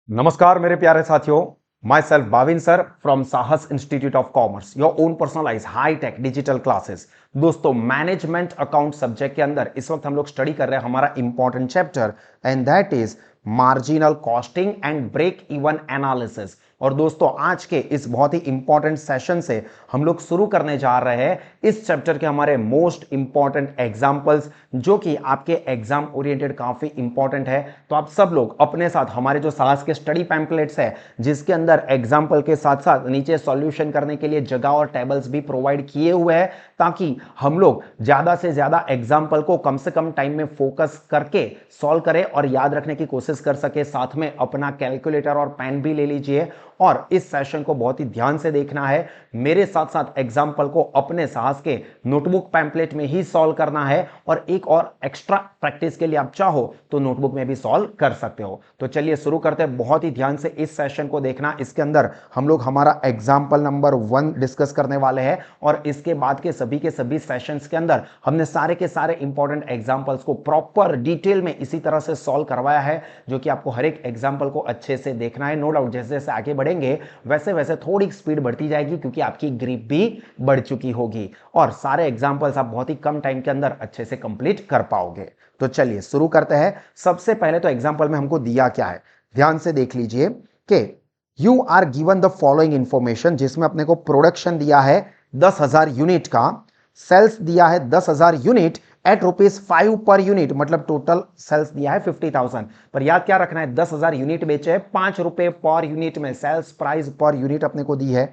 नमस्कार मेरे प्यारे साथियों, myself Bhavin sir from Sahas institute of commerce, your own personalise high tech digital classes. दोस्तों, मैनेजमेंट अकाउंट सब्जेक्ट के अंदर इस वक्त हम लोग स्टडी कर रहे हैं हमारा important chapter and that is marginal costing and break even analysis. और दोस्तों, आज के इस बहुत ही इंपॉर्टेंट सेशन से हम लोग शुरू करने जा रहे हैं इस चैप्टर के हमारे मोस्ट इंपॉर्टेंट एग्जांपल्स, जो कि आपके एग्जाम ओरिएंटेड काफी इंपॉर्टेंट है। तो आप सब लोग अपने साथ हमारे जो साहस के स्टडी पैम्पलेट्स है, जिसके अंदर एग्जाम्पल के साथ साथ नीचे सॉल्यूशन करने के लिए जगह और टेबल्स भी प्रोवाइड किए हुए हैं, ताकि हम लोग ज्यादा से ज्यादा एग्जाम्पल को कम से कम टाइम में फोकस करके सॉल्व करें और याद रखने की कोशिश कर सके। साथ में अपना कैलकुलेटर और पेन भी ले लीजिए और इस सेशन को बहुत ही ध्यान से देखना है। मेरे साथ साथ एग्जाम्पल को अपने साहस के नोटबुक पैम्पलेट में ही सॉल्व करना है और एक और एक्स्ट्रा प्रैक्टिस के लिए आप चाहो तो नोटबुक में भी सॉल्व कर सकते हो। तो चलिए शुरू करते हैं। बहुत ही ध्यान से इस सेशन को देखना। इसके अंदर हम लोग हमारा एग्जाम्पल नंबर 1 डिस्कस करने वाले हैं और इसके बाद के सभी सेशंस के अंदर हमने सारे के सारे इंपॉर्टेंट एग्जाम्पल्स को प्रॉपर डिटेल में इसी तरह से सॉल्व करवाया है, जो कि आपको हर एक एग्जाम्पल को अच्छे से देखना है। नो डाउट जैसे जैसे आगे बढ़ेंगे वैसे वैसे थोड़ी स्पीड बढ़ती जाएगी, क्योंकि आपकी ग्रिप भी बढ़ चुकी होगी और सारे एग्जाम्पल्स आप बहुत ही कम टाइम के अंदर अच्छे से कंप्लीट कर पाओगे। तो चलिए शुरू करते हैं। सबसे पहले तो एग्जाम्पल में हमको दिया क्या है, ध्यान से देख लीजिए कि you are given the following information, जिसमें अपने को प्रोडक्शन दिया है 10,000 यूनिट का, सेल्स दिया है 10,000 यूनिट एट ₹5 पर यूनिट, मतलब टोटल सेल्स दिया है 50,000। पर याद क्या रखना है, 10,000 यूनिट बेचे हैं, ₹5 पर यूनिट में सेल्स प्राइस पर यूनिट अपने को दी है।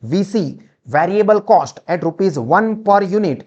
VC variable cost at ₹1 per unit,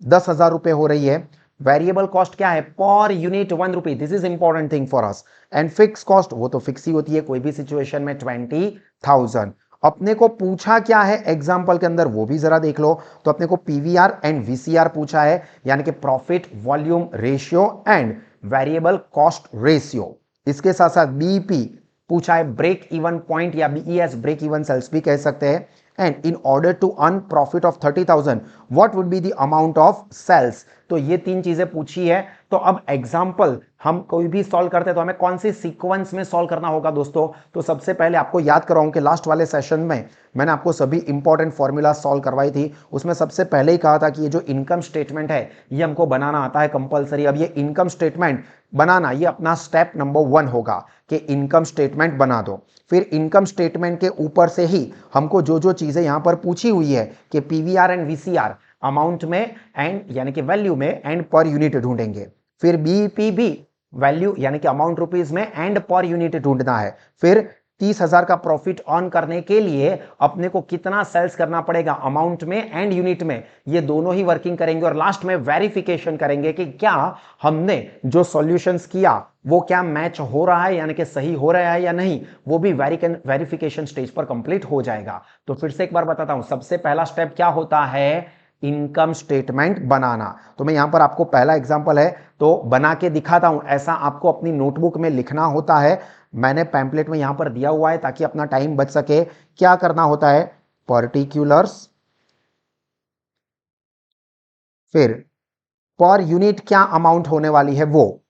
10,000 रुपए हो रही है। वेरिएबल कॉस्ट क्या है, per unit ₹1। This is important thing for us. And fix cost वो तो फिक्स ही होती है कोई भी सिचुएशन में, 20,000। अपने को पूछा क्या है एग्जाम्पल के अंदर, वो भी जरा देख लो। तो अपने को पीवीआर एंड वीसीआर पूछा है, यानी कि profit volume ratio and variable cost ratio. इसके साथ साथ बीईपी पूछा है, ब्रेक इवन पॉइंट या बीईएस, ब्रेक इवन सेल्स भी कह सकते हैं। And in order to earn profit of 30,000 what would be the amount of sales. तो ये तीन चीजें पूछी है। तो अब एग्जाम्पल हम कोई भी सॉल्व करते हैं तो हमें कौन सी सीक्वेंस में सॉल्व करना होगा दोस्तों। तो सबसे पहले आपको याद कराऊं कि लास्ट वाले सेशन में मैंने आपको सभी इंपॉर्टेंट फॉर्मूला सॉल्व करवाई थी। उसमें सबसे पहले ही कहा था कि ये जो इनकम स्टेटमेंट है ये हमको बनाना आता है कंपलसरी। अब ये इनकम स्टेटमेंट बनाना ये अपना स्टेप नंबर 1 होगा कि इनकम स्टेटमेंट बना दो। फिर इनकम स्टेटमेंट के ऊपर से ही हमको जो जो चीजें यहां पर पूछी हुई है कि पीवीआर एंड वीसीआर अमाउंट में एंड यानी कि वैल्यू में एंड पर यूनिट ढूंढेंगे। फिर बीईपी भी वैल्यू यानी कि अमाउंट रुपीज में एंड पर यूनिट ढूंढना है। फिर 30,000 का प्रॉफिट ऑन करने के लिए अपने को कितना सेल्स करना पड़ेगा, अमाउंट में एंड यूनिट में, ये दोनों ही वर्किंग करेंगे। और लास्ट में वेरिफिकेशन करेंगे कि क्या हमने जो सॉल्यूशंस किया वो क्या मैच हो रहा है, यानी कि सही हो रहा है या नहीं, वो भी वेरिफिकेशन स्टेज पर कंप्लीट हो जाएगा। तो फिर से एक बार बताता हूं, सबसे पहला स्टेप क्या होता है, इनकम स्टेटमेंट बनाना। तो मैं यहां पर आपको पहला एग्जांपल है तो बना के दिखाता हूं। ऐसा आपको अपनी नोटबुक में लिखना होता है। मैंने पैम्पलेट में यहां पर दिया हुआ है ताकि अपना टाइम बच सके। क्या करना होता है, पर्टिकुलर्स, फिर पर यूनिट क्या अमाउंट होने वाली है वो,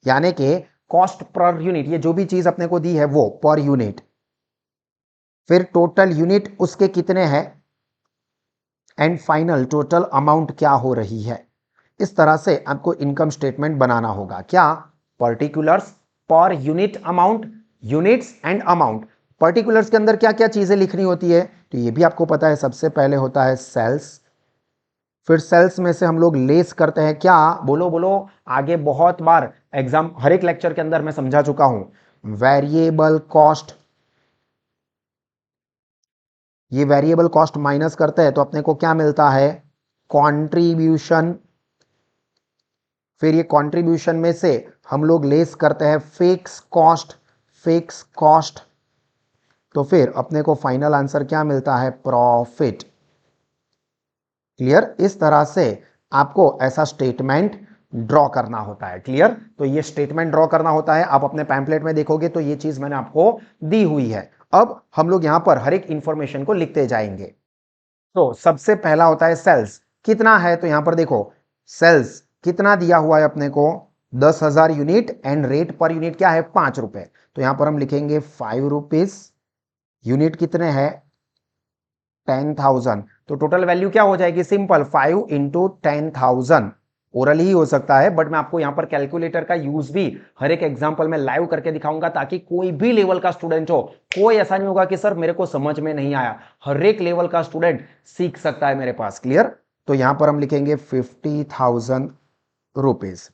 यानी कि कॉस्ट पर यूनिट, ये जो भी चीज अपने को दी है वो पर यूनिट। फिर टोटल यूनिट उसके कितने हैं एंड फाइनल टोटल अमाउंट क्या हो रही है। इस तरह से आपको इनकम स्टेटमेंट बनाना होगा। क्या, particulars, per unit amount, units and amount. Particulars के अंदर क्या क्या चीजें लिखनी होती है, तो ये भी आपको पता है। सबसे पहले होता है सेल्स, फिर सेल्स में से हम लोग लेस करते हैं क्या, बोलो बोलो, आगे बहुत बार एग्जाम हर एक लेक्चर के अंदर मैं समझा चुका हूं, वेरिएबल कॉस्ट। ये वेरिएबल कॉस्ट माइनस करते हैं तो अपने को क्या मिलता है, कंट्रीब्यूशन। फिर ये कंट्रीब्यूशन में से हम लोग लेस करते हैं फिक्स कॉस्ट, फिक्स कॉस्ट। तो फिर अपने को फाइनल आंसर क्या मिलता है, प्रॉफिट। क्लियर। इस तरह से आपको ऐसा स्टेटमेंट ड्रॉ करना होता है। क्लियर। तो ये स्टेटमेंट ड्रॉ करना होता है। आप अपने पैम्पलेट में देखोगे तो ये चीज मैंने आपको दी हुई है। अब हम लोग यहां पर हर एक इंफॉर्मेशन को लिखते जाएंगे। तो सबसे पहला होता है सेल्स, कितना है, तो यहां पर देखो सेल्स कितना दिया हुआ है अपने को, 10,000 unit and rate per unit क्या है 5 रुपए। तो यहां पर हम लिखेंगे 5 रुपीज, यूनिट कितने हैं 10,000। तो टोटल वैल्यू क्या हो जाएगी, सिंपल 5 इंटू 10,000। ओरल ही हो सकता है बट मैं आपको यहां पर कैलकुलेटर का यूज भी हर एक एग्जांपल में लाइव करके दिखाऊंगा, ताकि कोई भी लेवल का स्टूडेंट हो, कोई ऐसा नहीं होगा कि सर मेरे को समझ में नहीं आया। हर एक लेवल का स्टूडेंट सीख सकता है मेरे पास। क्लियर। तो यहां पर हम लिखेंगे 50,000 रुपीज।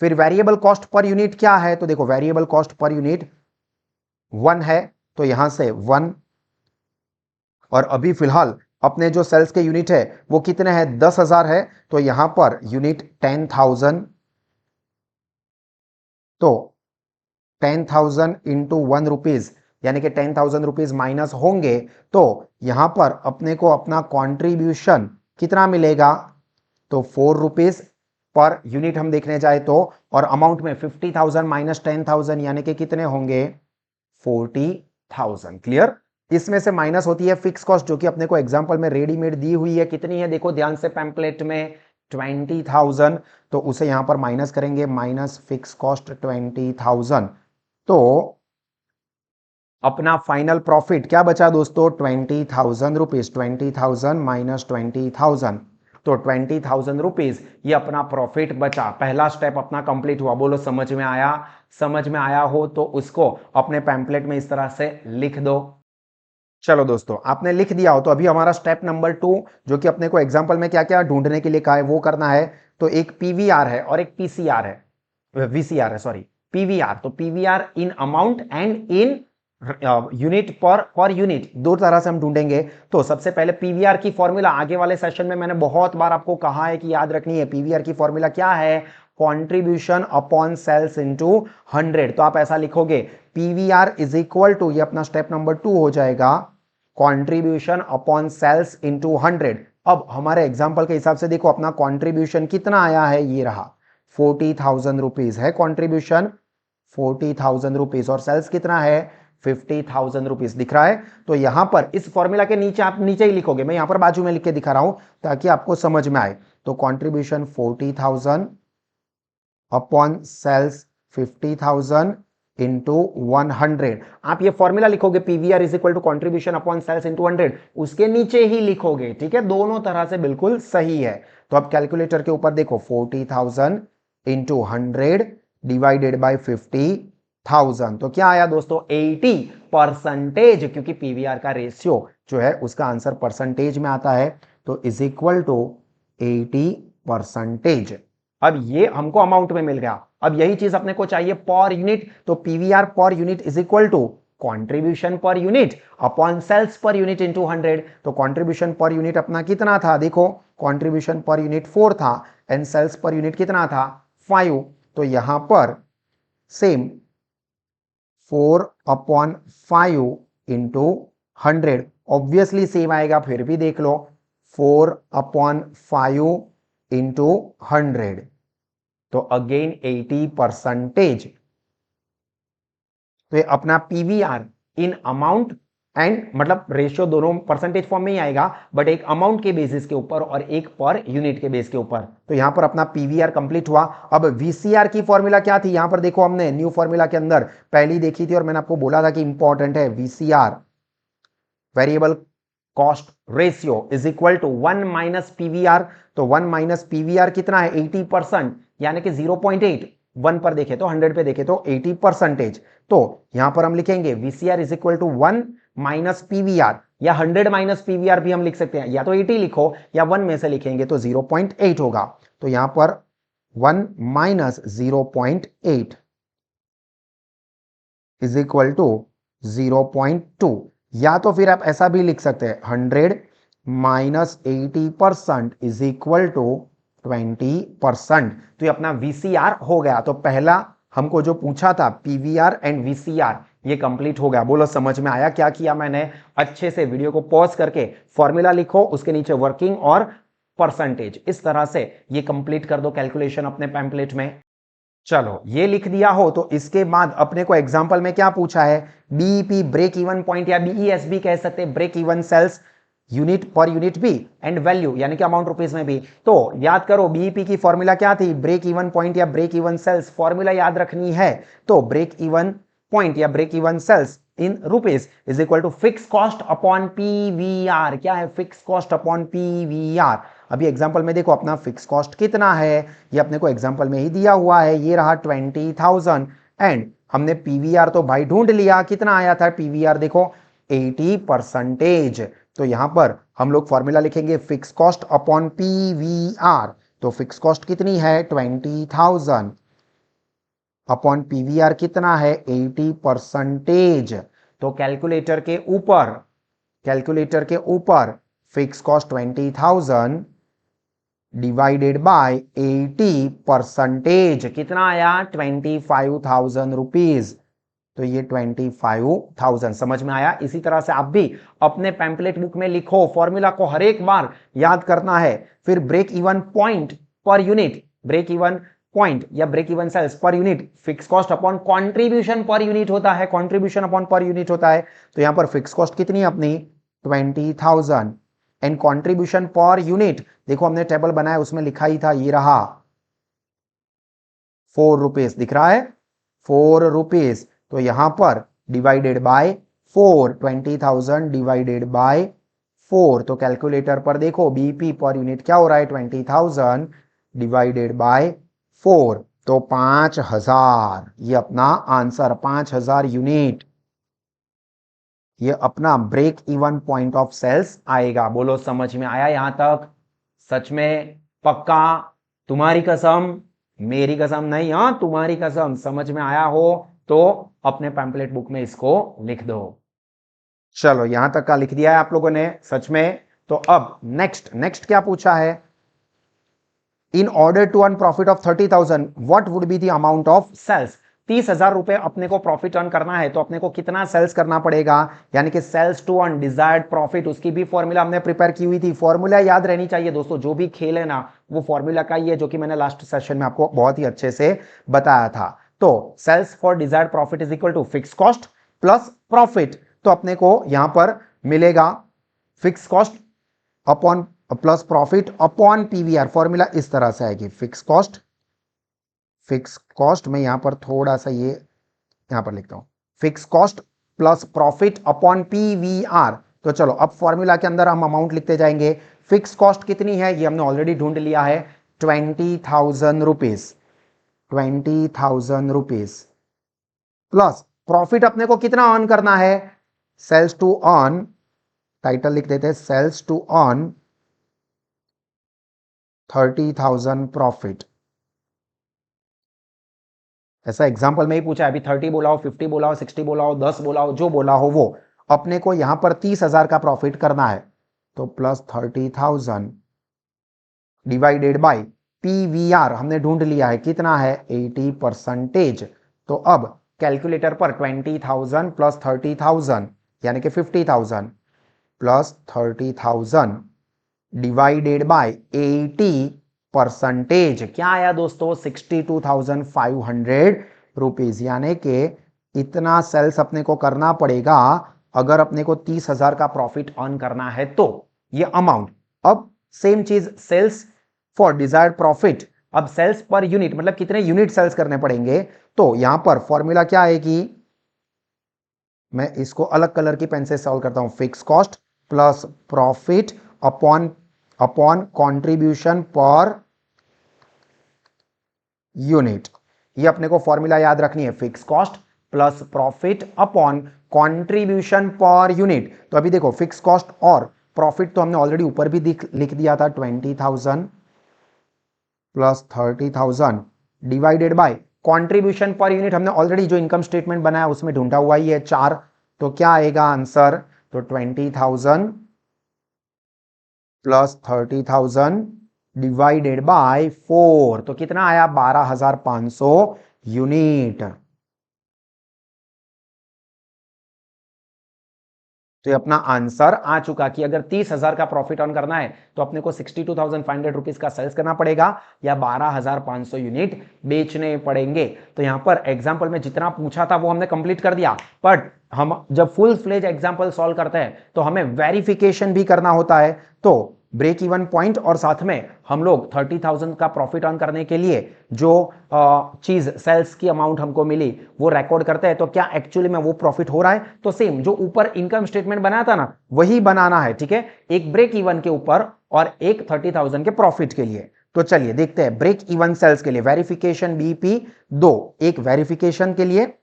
फिर वेरिएबल कॉस्ट पर यूनिट क्या है, तो देखो वेरिएबल कॉस्ट पर यूनिट 1 है, तो यहां से 1। और अभी फिलहाल अपने जो सेल्स के यूनिट है वो कितने हैं 10,000 है, तो यहां पर यूनिट 10,000। तो 10,000 इंटू 1 रुपीज, यानी कि 10,000 रुपीज माइनस होंगे, तो यहां पर अपने को अपना कॉन्ट्रीब्यूशन कितना मिलेगा, तो 4 रुपीज पर यूनिट हम देखने जाए तो। और अमाउंट में 50,000 माइनस 10,000 यानी कि कितने होंगे 40,000। क्लियर। इसमें से माइनस होती है फिक्स कॉस्ट, जो कि अपने को एग्जांपल में रेडीमेड दी हुई है, कितनी है देखो ध्यान से पैम्पलेट में 20,000। तो उसे यहां पर माइनस करेंगे, माइनस फिक्स कॉस्ट 20,000। तो अपना फाइनल प्रॉफिट क्या बचा दोस्तों 20,000 रुपीज। 20,000 माइनस 20,000, तो 20,000 रुपीज ये अपना प्रॉफिट बचा। पहला स्टेप अपना कंप्लीट हुआ। बोलो समझ में आया। समझ में आया हो तो उसको अपने पैम्पलेट में इस तरह से लिख दो। चलो दोस्तों आपने लिख दिया हो तो अभी हमारा स्टेप नंबर 2, जो कि अपने को एग्जांपल में क्या क्या ढूंढने के लिए कहा है वो करना है। तो एक पीवीआर है और एक पीसीआर है, वीसीआर है सॉरी, पीवीआर। तो PVR in amount and in unit per unit, दो तरह से हम ढूंढेंगे। तो सबसे पहले पीवीआर की फॉर्मूला आगे वाले सेशन में मैंने बहुत बार आपको कहा है कि याद रखनी है। पीवीआर की फॉर्मूला क्या है, कॉन्ट्रीब्यूशन अपॉन सेल्स इनटू 100। तो आप ऐसा लिखोगे पीवीआर इज इक्वल टू, ये अपना स्टेप नंबर 2 हो जाएगा, कॉन्ट्रीब्यूशन अपॉन सेल्स इनटू 100। अब हमारे एग्जांपल के हिसाब से देखो अपना कॉन्ट्रीब्यूशन कितना आया है, ये रहा 40,000 रुपीज है कॉन्ट्रीब्यूशन, 40,000 रुपीज, और सेल्स कितना है 50,000 रुपीज दिख रहा है। तो यहां पर इस फॉर्मूला के नीचे आप नीचे ही लिखोगे, मैं यहां पर बाजू में लिख के दिखा रहा हूं ताकि आपको समझ में आए। तो कॉन्ट्रीब्यूशन 40,000 अपॉन सेल्स 50,000 इंटू 100। आप ये फॉर्मूला लिखोगे PVR is equal to contribution upon sales into 100, उसके नीचे ही लिखोगे। ठीक है, दोनों तरह से बिल्कुल सही है। तो अब कैलकुलेटर के ऊपर देखो 40,000 इंटू 100 डिवाइडेड बाई 50,000, तो क्या आया दोस्तों 80%, क्योंकि पीवीआर का रेशियो जो है उसका आंसर परसेंटेज में आता है, तो इज इक्वल टू 80%। अब ये हमको अमाउंट में मिल गया। अब यही चीज अपने को चाहिए पर यूनिट, तो PVR per unit is equal to contribution per unit upon sales per unit into 100। तो कॉन्ट्रीब्यूशन पर यूनिट अपना कितना था, देखो कॉन्ट्रीब्यूशन पर यूनिट 4 था एंड सेल्स पर यूनिट कितना था 5। तो यहां पर same 4 upon 5 into 100, obviously same आएगा, फिर भी देख लो 4 अपॉन 5 इंटू 100, तो अगेन 80%। तो ये अपना पीवीआर इन अमाउंट एंड मतलब रेशियो दोनों परसेंटेज फॉर्म में ही आएगा, बट एक अमाउंट के बेसिस के ऊपर और एक पर यूनिट के बेस के ऊपर। तो यहां पर अपना पीवीआर कंप्लीट हुआ। अब वीसीआर की फॉर्मूला क्या थी, यहां पर देखो हमने न्यू फॉर्मूला के अंदर पहली देखी थी और मैंने आपको बोला था कि इंपॉर्टेंट है। VCR variable cost ratio is equal to 1 minus PVR. तो 1 माइनस पीवीआर कितना है 80%, यानी कि 0.8। 1 पर देखे तो 100 पे देखे तो 80%। तो यहां पर हम लिखेंगे VCR is equal to 1 minus PVR, या 100 माइनस पीवीआर भी हम लिख सकते हैं, या तो 80 लिखो या 1 में से लिखेंगे तो 0.8 होगा। तो यहां पर 1 माइनस 0.8 इज इक्वल टू 0.2, या तो फिर आप ऐसा भी लिख सकते हैं 100 माइनस 80% इज इक्वल टू 20%। तो ये अपना वीसीआर हो गया। तो पहला हमको जो पूछा था पीवीआर एंड वीसीआर ये कंप्लीट हो गया। बोलो समझ में आया क्या किया मैंने। अच्छे से वीडियो को पॉज करके फॉर्मूला लिखो, उसके नीचे वर्किंग और परसेंटेज, इस तरह से ये कंप्लीट कर दो कैलकुलेशन अपने पैम्पलेट में। चलो ये लिख दिया हो तो इसके बाद अपने को एग्जांपल में क्या पूछा है, बीईपी ब्रेक इवन पॉइंट या बीईएसबी कह सकते हैं, break even sales, unit per unit भी एंड वैल्यू यानी कि अमाउंट रुपीज में भी। तो याद करो बीईपी की फॉर्मूला क्या थी, ब्रेक इवन पॉइंट या ब्रेक इवन सेल्स, फॉर्मूला याद रखनी है। तो ब्रेक इवन पॉइंट या break even sales in rupees is equal to fix cost upon PVR. क्या है, फिक्स कॉस्ट अपॉन पीवीआर। अभी एग्जांपल में देखो अपना फिक्स कॉस्ट कितना है, ये अपने को एग्जांपल में ही दिया हुआ है, ये रहा 20,000 एंड हमने पीवीआर तो भाई ढूंढ लिया, कितना आया था पीवीआर देखो 80%। तो यहां पर हम लोग फॉर्मूला लिखेंगे फिक्स कॉस्ट अपॉन पीवीआर। तो फिक्स कॉस्ट कितनी है 20,000 अपॉन पीवीआर कितना है 80%। तो कैलकुलेटर के ऊपर फिक्स कॉस्ट 20,000 डिवाइडेड बाय 80% कितना आया 25,000 रुपीज। तो ये 25,000 समझ में आया। इसी तरह से आप भी अपने पैम्पलेट बुक में लिखो, फॉर्मूला को हर एक बार याद करना है। फिर break even point per unit, break even point या break even sales per unit fixed cost upon contribution per unit होता है, कंट्रीब्यूशन अपॉन पर यूनिट होता है। तो यहां पर फिक्स कॉस्ट कितनी है अपनी 20,000 एंड कंट्रीब्यूशन पर यूनिट देखो हमने टेबल बनाया उसमें लिखा ही था, ये रहा 4 रुपीज दिख रहा है 4 रुपीज। तो यहां पर डिवाइडेड बाय 4, 20,000 डिवाइडेड बाय 4। तो कैलकुलेटर पर देखो बीपी पर यूनिट क्या हो रहा है 20,000 डिवाइडेड बाय 4। तो 5,000 ये अपना आंसर 5,000 यूनिट ये अपना break even point of sales आएगा। बोलो समझ में आया यहां तक, सच में पक्का, तुम्हारी कसम, मेरी कसम नहीं, हाँ तुम्हारी कसम, समझ में आया हो तो अपने पैम्पलेट बुक में इसको लिख दो। चलो यहां तक का लिख दिया है आप लोगों ने सच में। तो अब नेक्स्ट क्या पूछा है, in order to earn profit of 30,000 what would be the amount of sales. 30,000 रुपए अपने को प्रॉफिट अर्न करना है तो अपने को कितना सेल्स करना पड़ेगा, यानी कि sales to earn desired profit, उसकी भी फॉर्मूला हमने प्रिपेयर की हुई थी। फॉर्मूला याद रहनी चाहिए दोस्तों, जो भी खेल है ना वो फॉर्मूला का ही है, जो कि मैंने लास्ट सेशन में आपको बहुत ही अच्छे से बताया था। तो sales for desired profit is equal to fix cost plus profit. तो अपने को यहां पर मिलेगा fix cost upon plus profit upon PVR. Formula इस तरह से आएगी, फिक्स कॉस्ट मैं यहां पर थोड़ा सा ये यहां पर लिखता हूं, fix cost plus profit upon PVR. तो चलो अब फॉर्मूला के अंदर हम अमाउंट लिखते जाएंगे। फिक्स कॉस्ट कितनी है ये हमने ऑलरेडी ढूंढ लिया है 20,000 रुपीज, 20,000 रुपीज प्लस प्रॉफिट अपने को कितना अर्न करना है, सेल्स टू अर्न, टाइटल लिख देते हैं सेल्स टू अर्न 30,000 प्रॉफिट। ऐसा एग्जांपल में ही पूछा है, अभी 30 बोला हो, 50 बोला हो, 60 बोला हो, 10 बोला हो, जो बोला हो वो अपने को यहां पर 30,000 का प्रॉफिट करना है। तो प्लस 30,000 डिवाइडेड बाय पीवीआर हमने ढूंढ लिया है कितना है 80%। तो अब कैलकुलेटर पर 20,000 प्लस 30,000 यानी कि 50,000 प्लस 30,000 डिवाइडेड बाय 80% क्या आया दोस्तों 62,500 रुपीज, यानी कि इतना सेल्स अपने को करना पड़ेगा अगर अपने को 30,000 का प्रॉफिट अर्न करना है तो ये अमाउंट। अब सेम चीज सेल्स फॉर डिजायर्ड प्रॉफिट, अब सेल्स पर यूनिट मतलब कितने यूनिट सेल्स करने पड़ेंगे। तो यहां पर फॉर्मूला क्या आएगी, मैं इसको अलग कलर की पेन से सॉल्व करता हूं, fix cost plus profit upon contribution per unit. ये अपने को फॉर्मूला याद रखनी है, fix cost plus profit upon contribution per unit. तो अभी देखो फिक्स कॉस्ट और प्रॉफिट तो हमने ऑलरेडी ऊपर भी लिख दिया था 20,000 plus 30,000 divided by contribution per unit हमने ऑलरेडी जो इनकम स्टेटमेंट बनाया उसमें ढूंढा हुआ ही है 4। तो क्या आएगा आंसर, तो 20,000 प्लस 30,000 डिवाइडेड बाय 4। तो कितना आया 12,500 यूनिट। तो ये अपना आंसर आ चुका कि अगर 30,000 का प्रॉफिट अर्न करना है तो अपने को 62,500 रुपीज का सेल्स करना पड़ेगा या 12,500 यूनिट बेचने पड़ेंगे। तो यहां पर एग्जांपल में जितना पूछा था वो हमने कंप्लीट कर दिया, बट हम जब फुल फ्लेज एग्जांपल सॉल्व करते हैं तो हमें वेरिफिकेशन भी करना होता है। तो ब्रेक इवन पॉइंट और साथ में हम लोग 30,000 का प्रॉफिट अर्न करने के लिए जो चीज सेल्स की अमाउंट हमको मिली वो रिकॉर्ड करते हैं, तो क्या एक्चुअली में वो प्रॉफिट हो रहा है? तो सेम जो ऊपर इनकम स्टेटमेंट बनाया था ना वही बनाना है, ठीक है, एक ब्रेक इवन के ऊपर और एक 30,000 के प्रॉफिट के लिए। तो चलिए देखते हैं ब्रेक इवन सेल्स के लिए वेरिफिकेशन बीपी 2, एक वेरिफिकेशन के लिए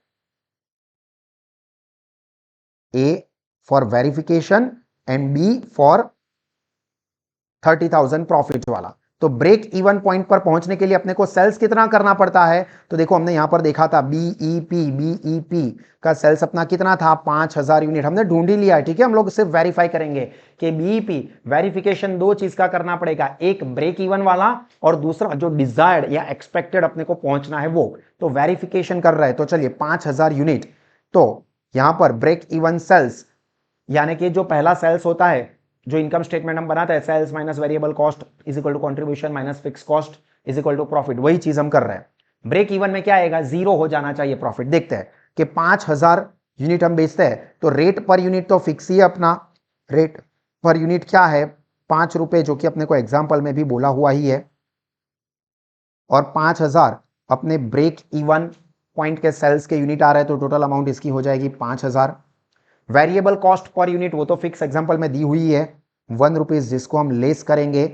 A for verification and B for 30,000 profit वाला। तो ब्रेक इवन पॉइंट पर पहुंचने के लिए अपने को सेल्स कितना करना पड़ता है? तो देखो हमने यहां पर देखा था बीईपी का सेल्स अपना कितना था 5,000 यूनिट, हमने ढूंढ ही लिया है, ठीक है। हम लोग सिर्फ वेरीफाई करेंगे कि बीईपी वेरिफिकेशन दो चीज का करना पड़ेगा, एक ब्रेक इवन वाला और दूसरा जो डिजायर्ड या एक्सपेक्टेड अपने को पहुंचना है वो। तो वेरिफिकेशन कर रहा है, तो चलिए 5,000 यूनिट। तो यहां पर ब्रेक इवन सेल्स यानी कि जो पहला सेल्स होता है, जो इनकम स्टेटमेंट हम बनाते हैं, sales minus variable cost is equal to contribution minus fix cost is equal to profit, वही चीज हम कर रहे हैं। ब्रेक इवन में क्या आएगा? जीरो हो जाना चाहिए प्रॉफिट। देखते हैं कि 5,000 यूनिट हम बेचते हैं तो रेट पर यूनिट तो फिक्स ही है अपना, रेट पर यूनिट क्या है? 5 रुपए, जो कि अपने को एग्जाम्पल में भी बोला हुआ ही है, और 5,000 अपने ब्रेक इवन पॉइंट के सेल्स के यूनिट आ रहे हैं, तो टोटल अमाउंट इसकी हो जाएगी 5,000। वेरिएबल कॉस्ट पर यूनिट वो तो फिक्स एग्जांपल में दी हुई है 1 रुपीज, जिसको हम लेस करेंगे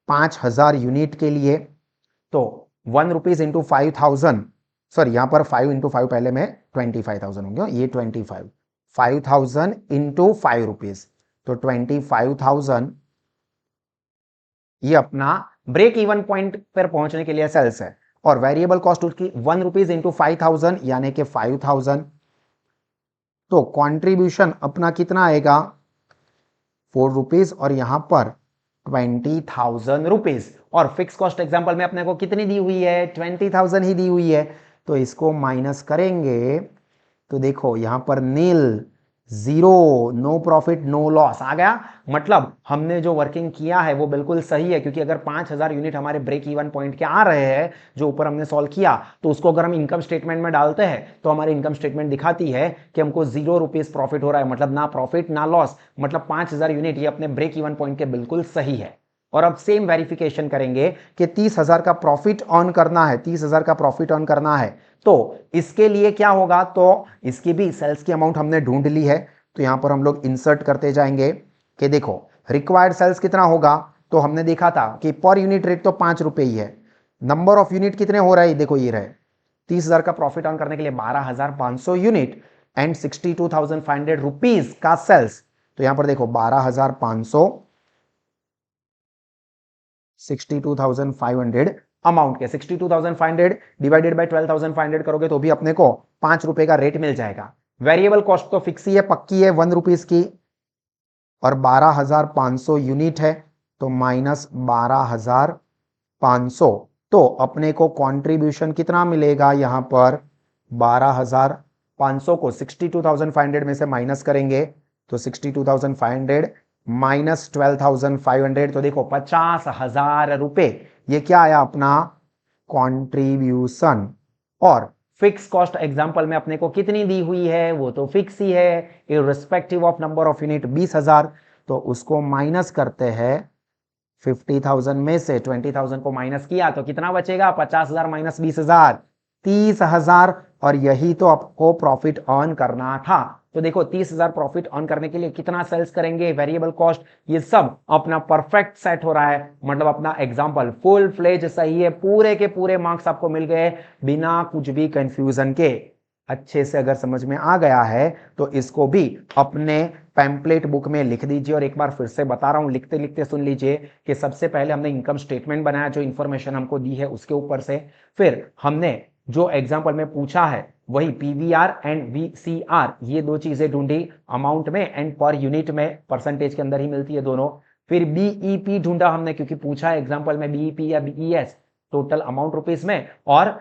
5,000 यूनिट के लिए। तो 1 रुपीज इंटू 5,000, सॉरी यहां पर 5 इंटू 5 पहले में 25,000 होंगे, ये 5,000 इंटू 5 रुपीज, तो 25,000 ये अपना ब्रेक इवन पॉइंट पर पहुंचने के लिए सेल्स है। और वेरिएबल कॉस्ट उसकी 1 रुपीज इंटू 5,000 यानी कि 5,000। तो कंट्रीब्यूशन अपना कितना आएगा? 4 रुपीज और यहां पर 20,000 रुपीज। और फिक्स कॉस्ट एग्जांपल में अपने को कितनी दी हुई है? 20,000 ही दी हुई है। तो इसको माइनस करेंगे तो देखो यहां पर nil, zero, no profit no loss आ गया। मतलब हमने जो वर्किंग किया है वो बिल्कुल सही है, क्योंकि अगर 5,000 यूनिट हमारे ब्रेक इवन पॉइंट के आ रहे हैं जो ऊपर हमने सॉल्व किया, तो उसको अगर हम इनकम स्टेटमेंट में डालते हैं तो हमारी इनकम स्टेटमेंट दिखाती है कि हमको 0 रुपीज प्रॉफिट हो रहा है, मतलब ना प्रॉफिट ना लॉस, मतलब 5,000 यूनिट ये अपने ब्रेक इवन पॉइंट के बिल्कुल सही है। और अब सेम वेरिफिकेशन करेंगे कि 30,000 का प्रॉफिट अर्न करना है, 30,000 का प्रॉफिट अर्न करना है, तो इसके लिए क्या होगा? तो इसकी भी सेल्स की अमाउंट हमने ढूंढ ली है, तो यहां पर हम लोग इंसर्ट करते जाएंगे कि देखो रिक्वायर्ड सेल्स कितना होगा। तो हमने देखा था कि पर यूनिट रेट तो 5 रुपए ही है, नंबर ऑफ यूनिट कितने हो रहे हैं? देखो ये रहे 30,000 का प्रॉफिट अर्न करने के लिए 12,500 यूनिट एंड 62,500 रुपीज का सेल्स। तो यहां पर देखो 12,500 62,500 अमाउंट के 62,500 डिवाइडेड बाय 12,500 करोगे तो भी अपने को 5 रुपए का रेट मिल जाएगा। वेरिएबल कॉस्ट तो फिक्स ही है, पक्की है 1 रुपीज की, और 12,500 यूनिट है तो माइनस 12,500। तो अपने को कंट्रीब्यूशन कितना मिलेगा? यहां पर 12,500 को 62,500 में से माइनस करेंगे तो 62,500 माइनस 12,500, तो देखो 50,000 रुपए ये क्या आया अपना कंट्रीब्यूशन। और फिक्स कॉस्ट एग्जांपल में अपने को कितनी दी हुई है? वो तो फिक्स ही है, irrespective of number of unit 20,000। तो उसको माइनस करते हैं 50,000 में से 20,000 को माइनस किया तो कितना बचेगा? 50,000 माइनस 20,000, 30,000। और यही तो आपको प्रॉफिट अर्न करना था। तो देखो 30,000 प्रॉफिट अर्न करने के लिए कितना सेल्स करेंगे, वेरिएबल कॉस्ट, ये सब अपना परफेक्ट सेट हो रहा है, मतलब अपना एग्जांपल फुल फ्लेज सही है, पूरे के पूरे मार्क्स आपको मिल गए बिना कुछ भी कंफ्यूजन के। अच्छे से अगर समझ में आ गया है तो इसको भी अपने पैम्पलेट बुक में लिख दीजिए। और एक बार फिर से बता रहा हूं, लिखते लिखते सुन लीजिए कि सबसे पहले हमने इनकम स्टेटमेंट बनाया, जो इंफॉर्मेशन हमको दी है उसके ऊपर से। फिर हमने जो एग्जांपल में पूछा है वही पीवीआर एंड वीसीआर, ये दो चीजें ढूंढी, अमाउंट में एंड पर यूनिट में, परसेंटेज के अंदर ही मिलती है दोनों। फिर बीईपी ढूंढा हमने, क्योंकि पूछा है एग्जांपल में बीईपी या बीईएस, टोटल अमाउंट रुपीस में और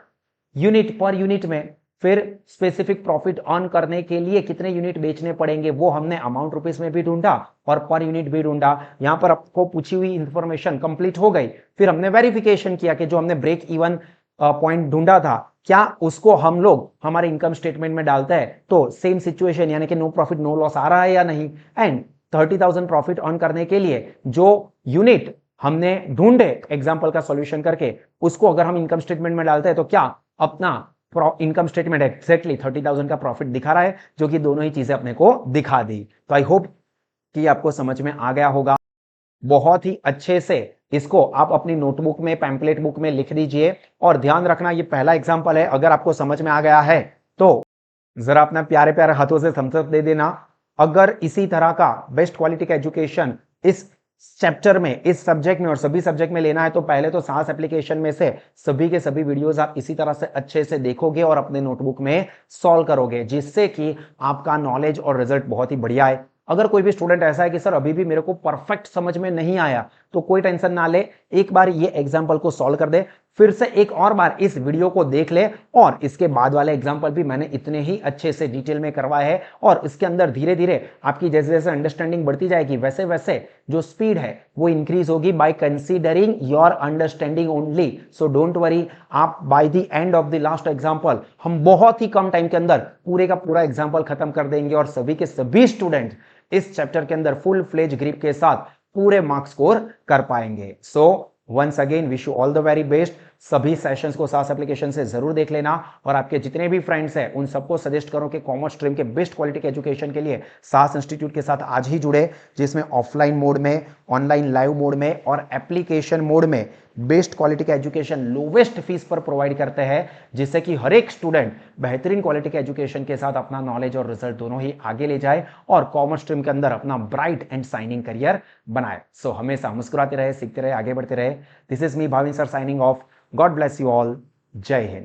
यूनिट पर यूनिट में। फिर स्पेसिफिक प्रॉफिट अर्न करने के लिए कितने यूनिट बेचने पड़ेंगे वो हमने अमाउंट रुपीस में भी ढूंढा और पर यूनिट भी ढूंढा। यहां पर आपको पूछी हुई इंफॉर्मेशन कंप्लीट हो गई। फिर हमने वेरिफिकेशन किया कि जो हमने ब्रेक इवन पॉइंट ढूंढा था क्या उसको हम लोग हमारे इनकम स्टेटमेंट में डालते हैं तो सेम सिचुएशन यानी कि नो प्रॉफिट नो लॉस आ रहा है या नहीं। एंड 30,000 प्रॉफिट अर्न करने के लिए जो यूनिट हमने ढूंढे एग्जांपल का सॉल्यूशन करके उसको अगर हम इनकम स्टेटमेंट में डालते हैं तो क्या अपना इनकम स्टेटमेंट एक्जैक्टली 30,000 का प्रॉफिट दिखा रहा है, जो कि दोनों ही चीजें अपने को दिखा दी। तो आई होप कि आपको समझ में आ गया होगा। बहुत ही अच्छे से इसको आप अपनी नोटबुक में पैम्पलेट बुक में लिख दीजिए और ध्यान रखना ये पहला एग्जांपल है। अगर आपको समझ में आ गया है तो जरा अपना प्यारे प्यारे हाथों से थम्स अप दे देना। अगर इसी तरह का बेस्ट क्वालिटी का एजुकेशन इस चैप्टर में इस सब्जेक्ट में और सभी सब्जेक्ट में लेना है तो पहले तो साहस एप्लीकेशन में से सभी के सभी वीडियोस आप इसी तरह से अच्छे से देखोगे और अपने नोटबुक में सॉल्व करोगे, जिससे कि आपका नॉलेज और रिजल्ट बहुत ही बढ़िया है। अगर कोई भी स्टूडेंट ऐसा है कि सर अभी भी मेरे को परफेक्ट समझ में नहीं आया तो कोई टेंशन ना ले, एक बार ये एग्जांपल को सॉल्व कर दे, फिर से एक और बार इस वीडियो को देख ले और इसके बाद वाले एग्जांपल भी मैंने इतने ही अच्छे से डिटेल में करवाए हैं और इसके अंदर धीरे धीरे आपकी जैसे जैसे अंडरस्टैंडिंग बढ़ती जाएगी वैसे वैसे जो स्पीड है वो इंक्रीज होगी by considering your understanding only. So don't worry, आप by the end of the last example हम बहुत ही कम टाइम के अंदर पूरे का पूरा एग्जांपल खत्म कर देंगे और सभी के सभी स्टूडेंट इस चैप्टर के अंदर फुल फ्लेज ग्रिप के साथ पूरे मार्क्स स्कोर कर पाएंगे। So once again wish you all the very best. सभी सेशंस को सास एप्लीकेशन से जरूर देख लेना और आपके जितने भी फ्रेंड्स हैं उन सबको सजेस्ट करो कि कॉमर्स स्ट्रीम के बेस्ट क्वालिटी के एजुकेशन के लिए सास इंस्टीट्यूट के साथ आज ही जुड़े, जिसमें ऑफलाइन मोड में, ऑनलाइन लाइव मोड में और एप्लीकेशन मोड में बेस्ट क्वालिटी का एजुकेशन लोवेस्ट फीस पर प्रोवाइड करते हैं, जिससे कि हर एक स्टूडेंट बेहतरीन क्वालिटी के एजुकेशन के साथ अपना नॉलेज और रिजल्ट दोनों ही आगे ले जाए और कॉमर्स स्ट्रीम के अंदर अपना ब्राइट एंड साइनिंग करियर बनाए। सो हमेशा मुस्कुराते रहे, सीखते रहे, आगे बढ़ते रहे। This is me Bhavin sir signing off. God bless you all. जय हिंद।